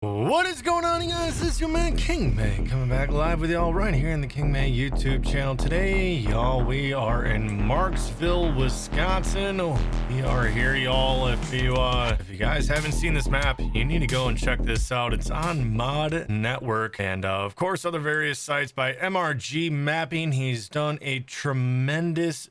What is going on, you guys? This is your man King Man coming back live with y'all right here in the King Man YouTube channel. Today, y'all, we are in Marxville, Wisconsin. We are here, y'all. If you guys haven't seen this map, you need to go and check this out. It's on Mod Network and of course other various sites by MRG Mapping. He's done a tremendous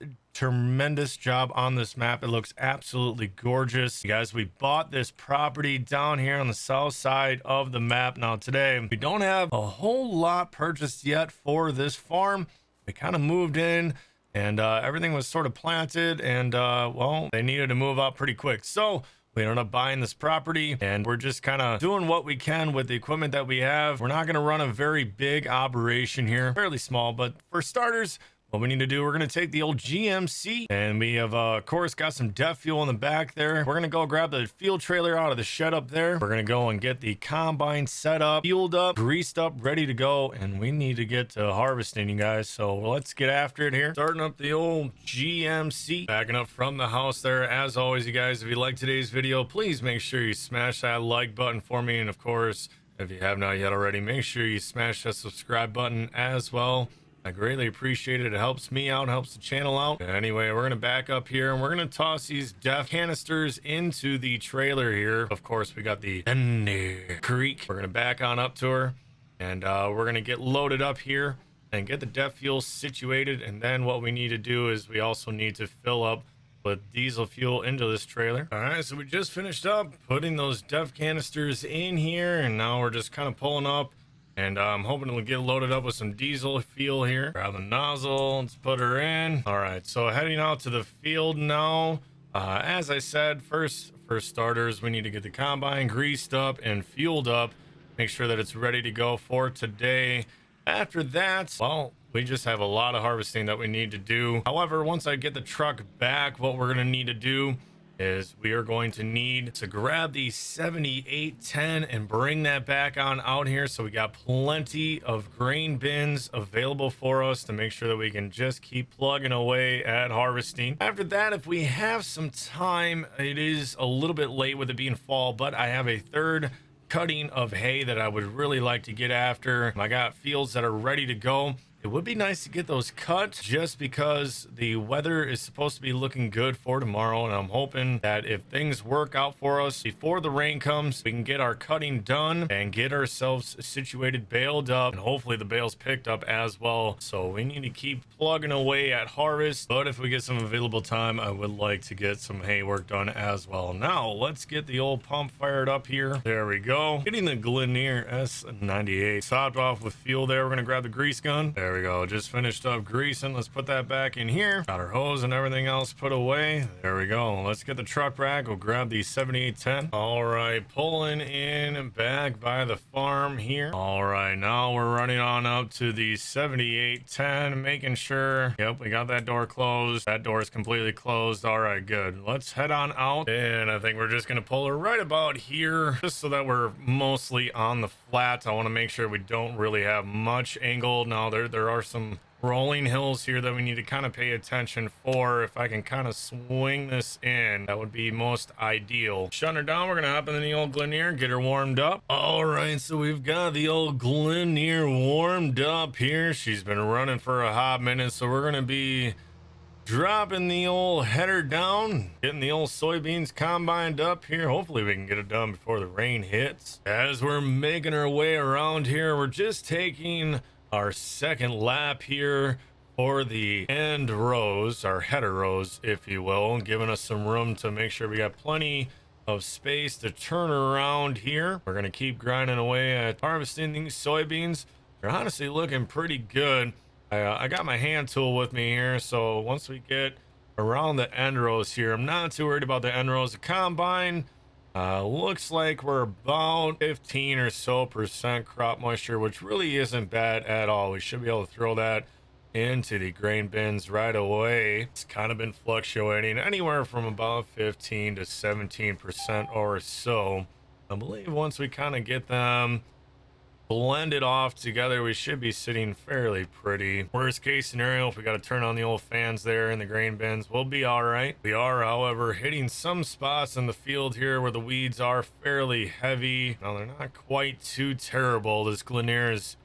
job on this map. It looks absolutely gorgeous. You guys, we bought this property down here on the south side of the map. Now today we don't have a whole lot purchased yet for this farm. We kind of moved in and everything was sort of planted and well, they needed to move out pretty quick, so we ended up buying this property and we're just kind of doing what we can with the equipment that we have. We're not going to run a very big operation here, fairly small, but for starters, what we need to do, we're going to take the old GMC and we have, of course, got some DEF fuel in the back there. We're going to go grab the field trailer out of the shed up there. We're going to go and get the combine set up, fueled up, greased up, ready to go. And we need to get to harvesting, you guys. So let's get after it here. Starting up the old GMC, backing up from the house there. As always, you guys, if you like today's video, please make sure you smash that like button for me. And of course, if you have not yet already, make sure you smash that subscribe button as well. I greatly appreciate it. It helps me out, helps the channel out. Anyway, we're going to back up here and we're going to toss these DEF canisters into the trailer here. Of course, we got the Creek. We're going to back on up to her and we're going to get loaded up here and get the DEF fuel situated. And then what we need to do is we also need to fill up with diesel fuel into this trailer. All right, so we just finished up putting those DEF canisters in here and now we're just kind of pulling up. And I'm hoping to get loaded up with some diesel fuel here. Grab the nozzle, let's put her in. All right, so heading out to the field now. As I said, first for starters, we need to get the combine greased up and fueled up. Make sure that it's ready to go for today. After that, well, we just have a lot of harvesting that we need to do. However, once I get the truck back, what we're gonna need to do is we are going to need to grab the 7810 and bring that back on out here, so we got plenty of grain bins available for us to make sure that we can just keep plugging away at harvesting. After that, if we have some time, it is a little bit late with it being fall, but I have a third cutting of hay that I would really like to get after. I got fields that are ready to go. It would be nice to get those cut just because the weather is supposed to be looking good for tomorrow. And I'm hoping that if things work out for us before the rain comes, we can get our cutting done and get ourselves situated, baled up, and hopefully the bales picked up as well. So we need to keep plugging away at harvest. But if we get some available time, I would like to get some hay work done as well. Now let's get the old pump fired up here. There we go. Getting the Glennier S98 topped off with fuel there. We're going to grab the grease gun. There we go. Just finished up greasing. Let's put that back in here. Got our hose and everything else put away. There we go. Let's get the truck back. We'll grab the 7810. All right, pulling in back by the farm here. All right, now we're running on up to the 7810, making sure, yep, we got that door closed. That door is completely closed. All right, good. Let's head on out, and I think we're just gonna pull her right about here, just so that we're mostly on the flat. I want to make sure we don't really have much angle. Now there are some rolling hills here that we need to kind of pay attention for. If I can kind of swing this in, that would be most ideal. Shutting her down, we're gonna hop in the old Glennier, get her warmed up. All right, so we've got the old Glennier warmed up here. She's been running for a hot minute, so we're gonna be dropping the old header down, getting the old soybeans combined up here. Hopefully we can get it done before the rain hits. As we're making our way around here, we're just taking our second lap here for the end rows, our header rows, if you will, giving us some room to make sure we got plenty of space to turn around here. We're gonna keep grinding away at harvesting these soybeans. They're honestly looking pretty good. I got my hand tool with me here, so once we get around the end rows here, I'm not too worried about the end rows. The combine looks like we're about 15 or so % crop moisture, which really isn't bad at all. We should be able to throw that into the grain bins right away. It's kind of been fluctuating anywhere from about 15 to 17% or so. I believe once we kind of get them blend it off together, we should be sitting fairly pretty. Worst case scenario, if we got to turn on the old fans there in the grain bins, we'll be all right. We are, however, hitting some spots in the field here where the weeds are fairly heavy. Now, they're not quite too terrible. This Glenaires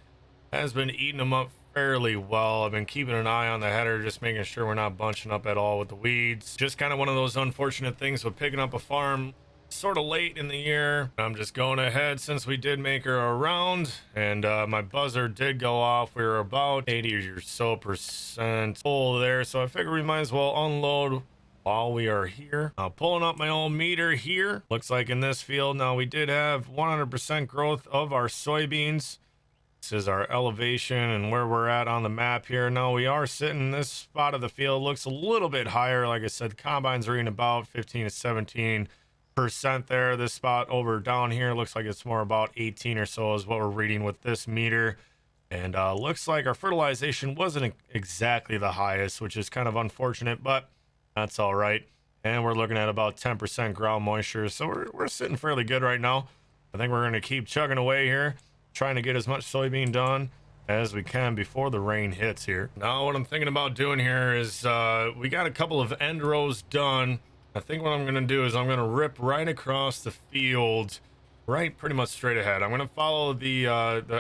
has been eating them up fairly well. I've been keeping an eye on the header, just making sure we're not bunching up at all with the weeds. Just kind of one of those unfortunate things with picking up a farm sort of late in the year. I'm just going ahead since we did make her around, and my buzzer did go off. We were about 80 or so percent full there, so I figured we might as well unload while we are here. Pulling up my old meter here. Looks like in this field now we did have 100% growth of our soybeans. This is our elevation and where we're at on the map here. Now we are sitting in this spot of the field. Looks a little bit higher. Like I said, the combines are in about 15 to 17% there. This spot over down here looks like it's more about 18 or so is what we're reading with this meter. And looks like our fertilization wasn't exactly the highest, which is kind of unfortunate, but that's all right. And we're looking at about 10% ground moisture, so we're sitting fairly good right now. I think we're going to keep chugging away here, trying to get as much soybean done as we can before the rain hits here. Now what I'm thinking about doing here is we got a couple of end rows done. I think what I'm going to do is I'm going to rip right across the field, right pretty much straight ahead. I'm going to follow the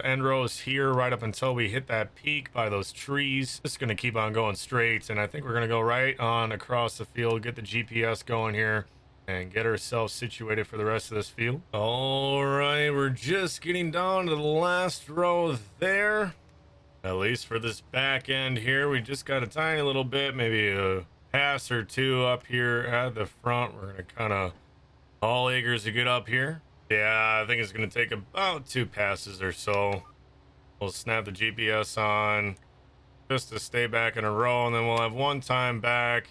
end rows here right up until we hit that peak by those trees. Just going to keep on going straight, and I think we're going to go right on across the field, get the GPS going here, and get ourselves situated for the rest of this field. All right, we're just getting down to the last row there. At least for this back end here, we just got a tiny little bit, maybe a pass or two up here at the front. We're gonna kind of all eagers to get up here. Yeah, I think it's gonna take about 2 passes or so. We'll snap the GPS on just to stay back in a row, and then we'll have 1 time back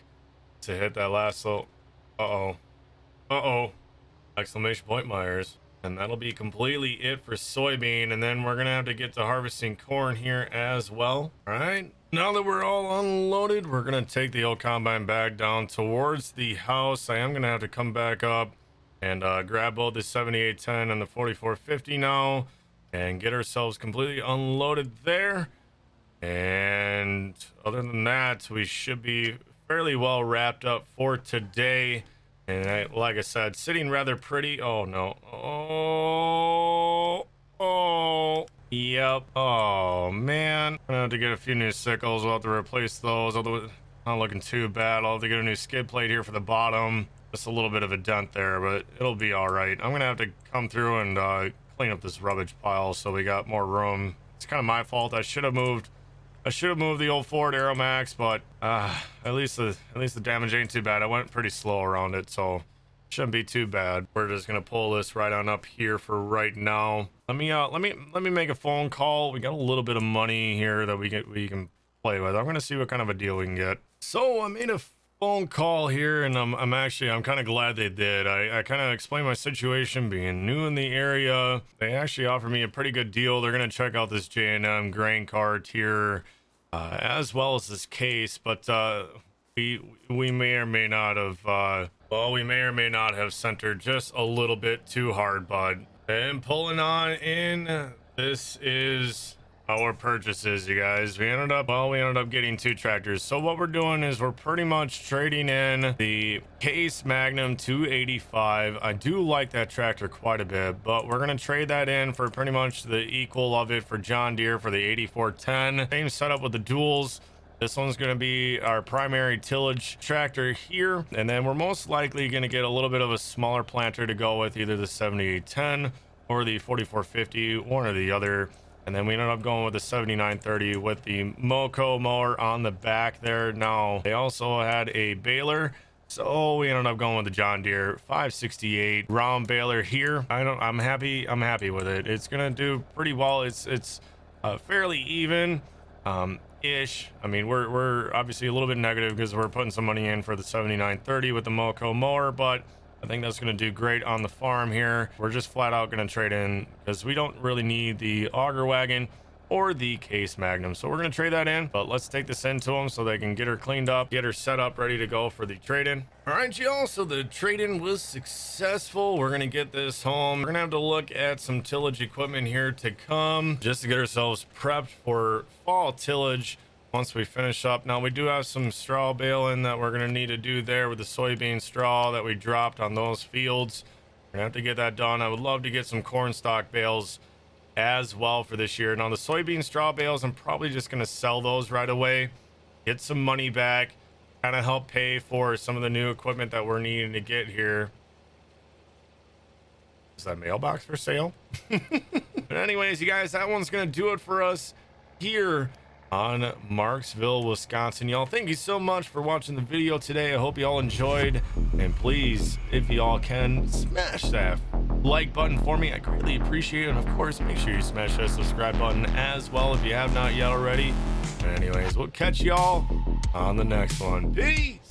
to hit that last little exclamation point Myers. And that'll be completely it for soybean, and then we're gonna have to get to harvesting corn here as well. All right, now that we're all unloaded, we're gonna take the old combine back down towards the house. I am gonna have to come back up and grab both the 7810 and the 4450 now and get ourselves completely unloaded there. And other than that, we should be fairly well wrapped up for today. And like I said, sitting rather pretty. Oh no. Yep. Oh man, I'm gonna have to get a few new sickles. We'll have to replace those, although not looking too bad. I'll have to get a new skid plate here for the bottom. Just a little bit of a dent there, but it'll be all right. I'm gonna have to come through and clean up this rubbish pile so we got more room. It's kind of my fault. I should have moved the old Ford Aeromax, but at least the damage ain't too bad. I went pretty slow around it, so shouldn't be too bad. We're just gonna pull this right on up here for right now. Let me make a phone call. We got a little bit of money here that we can play with. I'm gonna see what kind of a deal we can get. So I made a phone call here, and I'm kind of glad they did. I kind of explained my situation, being new in the area. They actually offered me a pretty good deal. They're gonna check out this J&M grain cart here, as well as this case, but we may or may not have centered just a little bit too hard, bud. And pulling on in, this is our purchases, you guys. We ended up getting 2 tractors. So what we're doing is we're pretty much trading in the Case Magnum 285. I do like that tractor quite a bit, but we're gonna trade that in for pretty much the equal of it for John Deere for the 8410. Same setup with the duals. This one's going to be our primary tillage tractor here, and then we're most likely going to get a little bit of a smaller planter to go with, either the 7810 or the 4450, one or the other. And then we ended up going with the 7930 with the Moco mower on the back there. Now they also had a baler, so we ended up going with the John Deere 568 round baler here. I'm happy with it. It's gonna do pretty well. It's fairly even ish. I mean, we're obviously a little bit negative because we're putting some money in for the 7930 with the Moco mower, but I think that's going to do great on the farm here. We're just flat out going to trade in because we don't really need the auger wagon or the Case Magnum. So we're going to trade that in, but let's take this into them so they can get her cleaned up, get her set up, ready to go for the trade-in. All right, y'all, so the trade-in was successful. We're going to get this home. We're going to have to look at some tillage equipment here to come just to get ourselves prepped for fall tillage once we finish up. Now, we do have some straw baling that we're going to need to do there with the soybean straw that we dropped on those fields. We're going to have to get that done. I would love to get some corn stalk bales as well for this year. Now, the soybean straw bales, I'm probably just going to sell those right away, get some money back, kind of help pay for some of the new equipment that we're needing to get here. Is that mailbox for sale? But anyways, you guys, that one's gonna do it for us here on Marxville, Wisconsin. Y'all, thank you so much for watching the video today. I hope y'all enjoyed, and please, if y'all can, smash that like button for me. I greatly appreciate it. And of course, make sure you smash that subscribe button as well if you have not yet already. But anyways, we'll catch y'all on the next one. Peace.